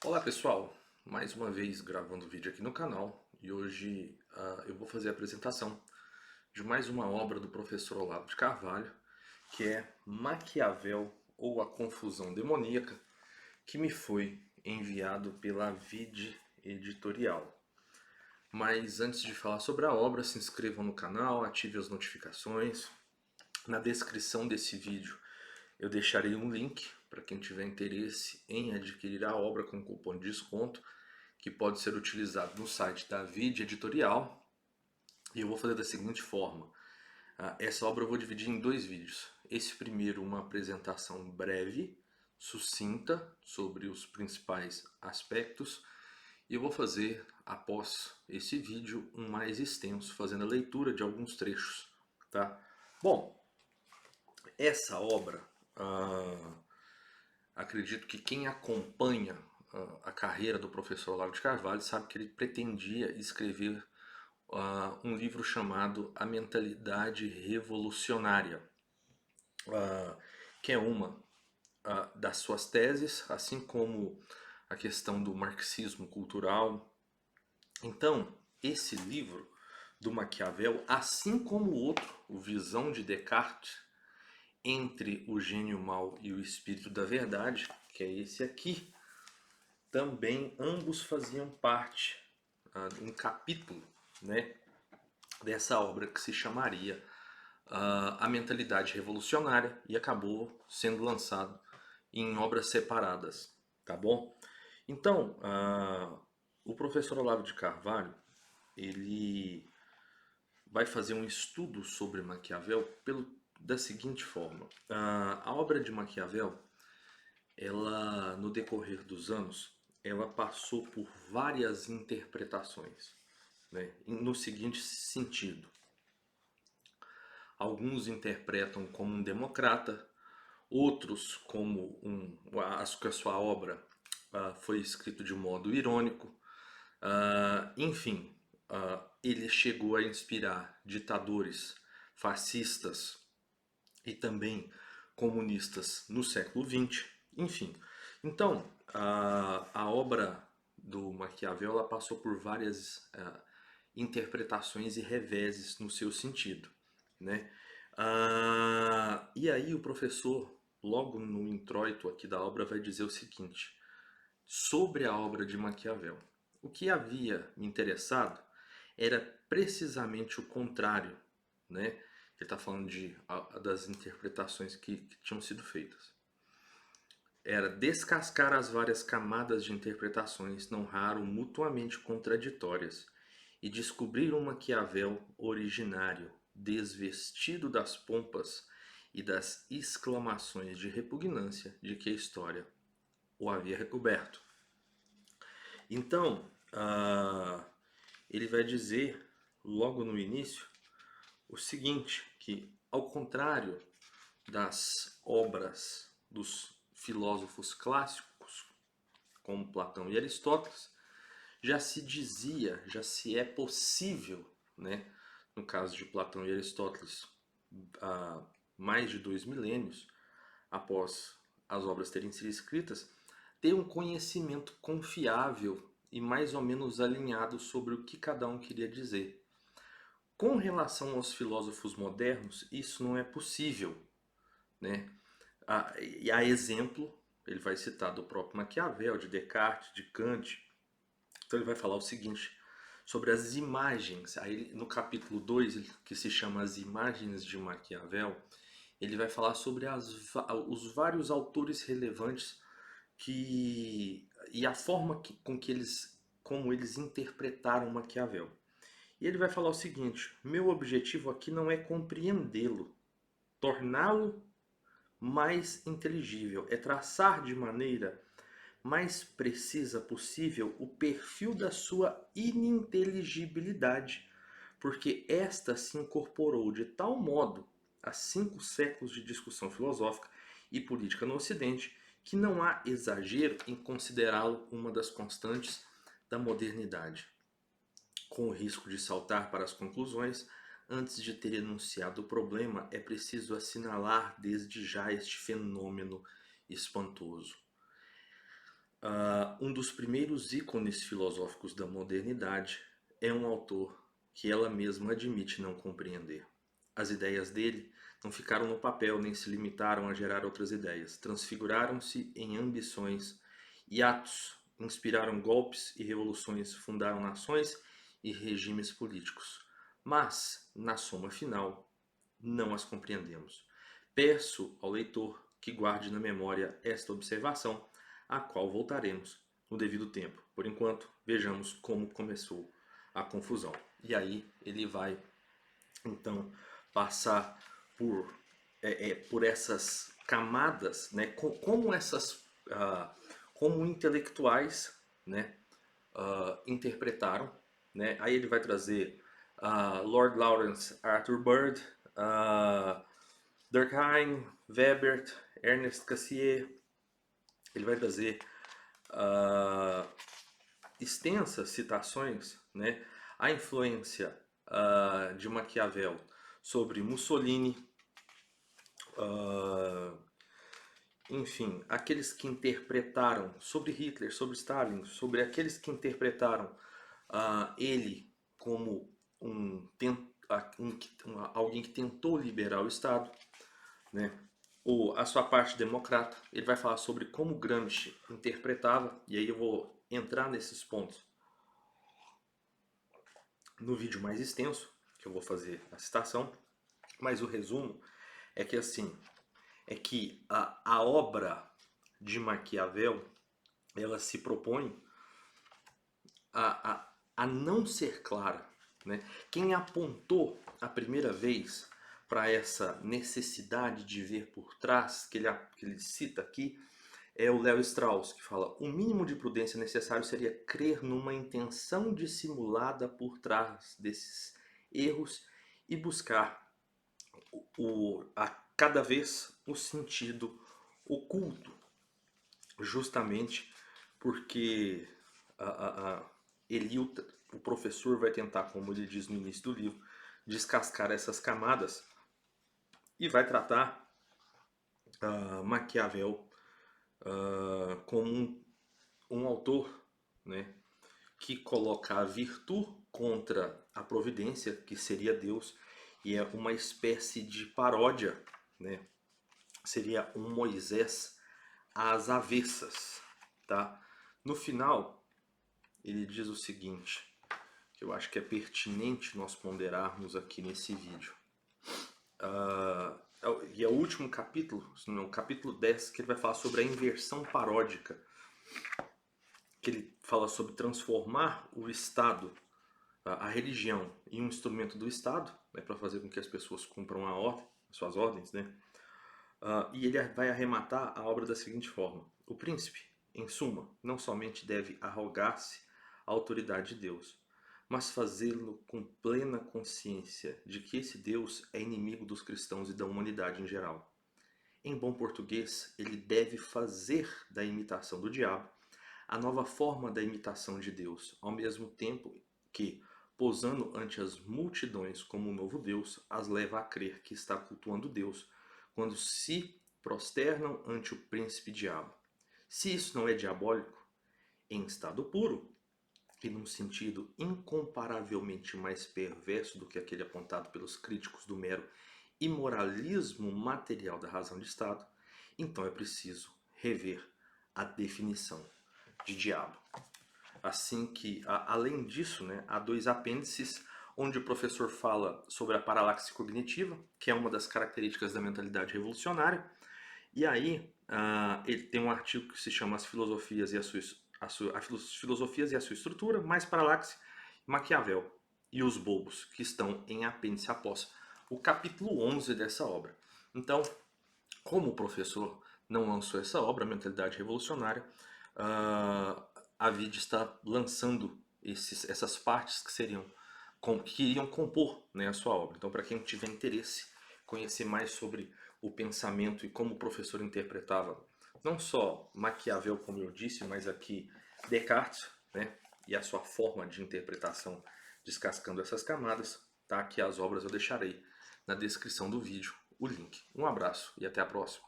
Olá pessoal, mais uma vez gravando vídeo aqui no canal e hoje eu vou fazer a apresentação de mais uma obra do professor Olavo de Carvalho, que é Maquiavel ou a Confusão Demoníaca, que me foi enviado pela Vide Editorial. Mas antes de falar sobre a obra, se inscrevam no canal, ative as notificações. Na descrição desse vídeo eu deixarei um link para quem tiver interesse em adquirir a obra com cupom de desconto, que pode ser utilizado no site da Vide Editorial. E eu vou fazer da seguinte forma: essa obra eu vou dividir em dois vídeos. Esse primeiro, uma apresentação breve, sucinta, sobre os principais aspectos. E eu vou fazer, após esse vídeo, um mais extenso, fazendo a leitura de alguns trechos. Tá? Bom, essa obra, acredito que quem acompanha a carreira do professor Olavo de Carvalho sabe que ele pretendia escrever um livro chamado A Mentalidade Revolucionária, que é uma das suas teses, assim como a questão do marxismo cultural. Então, esse livro do Maquiavel, assim como o outro, o Visão de Descartes, Entre o Gênio Mau e o Espírito da Verdade, que é esse aqui, também ambos faziam parte de um capítulo, né, dessa obra que se chamaria A Mentalidade Revolucionária e acabou sendo lançado em obras separadas, tá bom? Então, o professor Olavo de Carvalho, ele vai fazer um estudo sobre Maquiavel da seguinte forma. A obra de Maquiavel, ela, no decorrer dos anos, ela passou por várias interpretações, né? No seguinte sentido: alguns interpretam como um democrata, outros como que a sua obra foi escrita de modo irônico. Enfim, ele chegou a inspirar ditadores fascistas e também comunistas no século XX. Enfim, então a obra do Maquiavel ela passou por várias interpretações e reveses no seu sentido, né? E aí o professor, logo no introito aqui da obra, vai dizer o seguinte sobre a obra de Maquiavel. O que havia me interessado era precisamente o contrário, né? Ele está falando das interpretações que tinham sido feitas. Era descascar as várias camadas de interpretações, não raro mutuamente contraditórias, e descobrir um Maquiavel originário, desvestido das pompas e das exclamações de repugnância de que a história o havia recoberto. Então, ele vai dizer logo no início o seguinte, que ao contrário das obras dos filósofos clássicos, como Platão e Aristóteles, já se dizia, já se é possível, né, no caso de Platão e Aristóteles, há mais de 2 milênios após as obras terem sido escritas, ter um conhecimento confiável e mais ou menos alinhado sobre o que cada um queria dizer. Com relação aos filósofos modernos, isso não é possível, né? E a exemplo, ele vai citar do próprio Maquiavel, de Descartes, de Kant. Então ele vai falar o seguinte sobre as imagens. Aí no capítulo 2, que se chama As Imagens de Maquiavel, ele vai falar sobre os vários autores relevantes e a forma como eles interpretaram Maquiavel. E ele vai falar o seguinte: meu objetivo aqui não é compreendê-lo, torná-lo mais inteligível, é traçar de maneira mais precisa possível o perfil da sua ininteligibilidade, porque esta se incorporou de tal modo a 5 séculos de discussão filosófica e política no Ocidente que não há exagero em considerá-lo uma das constantes da modernidade, com o risco de saltar para as conclusões. Antes de ter enunciado o problema, é preciso assinalar desde já este fenômeno espantoso. Um dos primeiros ícones filosóficos da modernidade é um autor que ela mesma admite não compreender. As ideias dele não ficaram no papel nem se limitaram a gerar outras ideias. Transfiguraram-se em ambições e atos, inspiraram golpes e revoluções, fundaram nações e regimes políticos. Mas, na soma final, não as compreendemos. Peço ao leitor que guarde na memória esta observação, a qual voltaremos no devido tempo. Por enquanto, vejamos como começou a confusão. E aí ele vai, então, passar por essas camadas, né? Como intelectuais, né? Interpretaram, né? Aí ele vai trazer Lord Lawrence Arthur Bird, Durkheim, Weber, Ernest Cassirer. Ele vai trazer extensas citações, né? A influência de Maquiavel sobre Mussolini, enfim, aqueles que interpretaram sobre Hitler, sobre Stalin, sobre aqueles que interpretaram ele como alguém que tentou liberar o Estado, né? Ou a sua parte democrata. Ele vai falar sobre como Gramsci interpretava, e aí eu vou entrar nesses pontos no vídeo mais extenso, que eu vou fazer a citação, mas o resumo é que assim, a obra de Maquiavel, ela se propõe a não ser clara, né? Quem apontou a primeira vez para essa necessidade de ver por trás, que ele cita aqui, é o Léo Strauss, que fala: o mínimo de prudência necessário seria crer numa intenção dissimulada por trás desses erros e buscar a cada vez o sentido oculto, justamente porque o professor vai tentar, como ele diz no início do livro, descascar essas camadas e vai tratar Maquiavel como um autor, né, que coloca a virtude contra a providência, que seria Deus, e é uma espécie de paródia, né? Seria um Moisés às avessas, tá? No final, ele diz o seguinte, que eu acho que é pertinente nós ponderarmos aqui nesse vídeo. E é o último capítulo, no capítulo 10, que ele vai falar sobre a inversão paródica, que ele fala sobre transformar o Estado, a religião, em um instrumento do Estado, né, para fazer com que as pessoas cumpram suas ordens, né? E ele vai arrematar a obra da seguinte forma: o príncipe, em suma, não somente deve arrogar-se à autoridade de Deus, mas fazê-lo com plena consciência de que esse Deus é inimigo dos cristãos e da humanidade em geral. Em bom português, ele deve fazer da imitação do diabo a nova forma da imitação de Deus, ao mesmo tempo que, posando ante as multidões como um novo Deus, as leva a crer que está cultuando Deus, quando se prosternam ante o príncipe diabo. Se isso não é diabólico, em estado puro, e num sentido incomparavelmente mais perverso do que aquele apontado pelos críticos do mero imoralismo material da razão de Estado, então é preciso rever a definição de diabo. Assim que, além disso, né, há dois apêndices onde o professor fala sobre a paralaxe cognitiva, que é uma das características da mentalidade revolucionária. E aí ele tem um artigo que se chama As Filosofias e a sua Estrutura, mais paralaxe, Maquiavel e os Bobos, que estão em apêndice após o capítulo 11 dessa obra. Então, como o professor não lançou essa obra, Mentalidade Revolucionária, a VID está lançando essas partes que iriam compor, né, a sua obra. Então, para quem tiver interesse, conhecer mais sobre o pensamento e como o professor interpretava não só Maquiavel, como eu disse, mas aqui Descartes, né, e a sua forma de interpretação descascando essas camadas, tá? Aqui as obras eu deixarei na descrição do vídeo o link. Um abraço e até a próxima.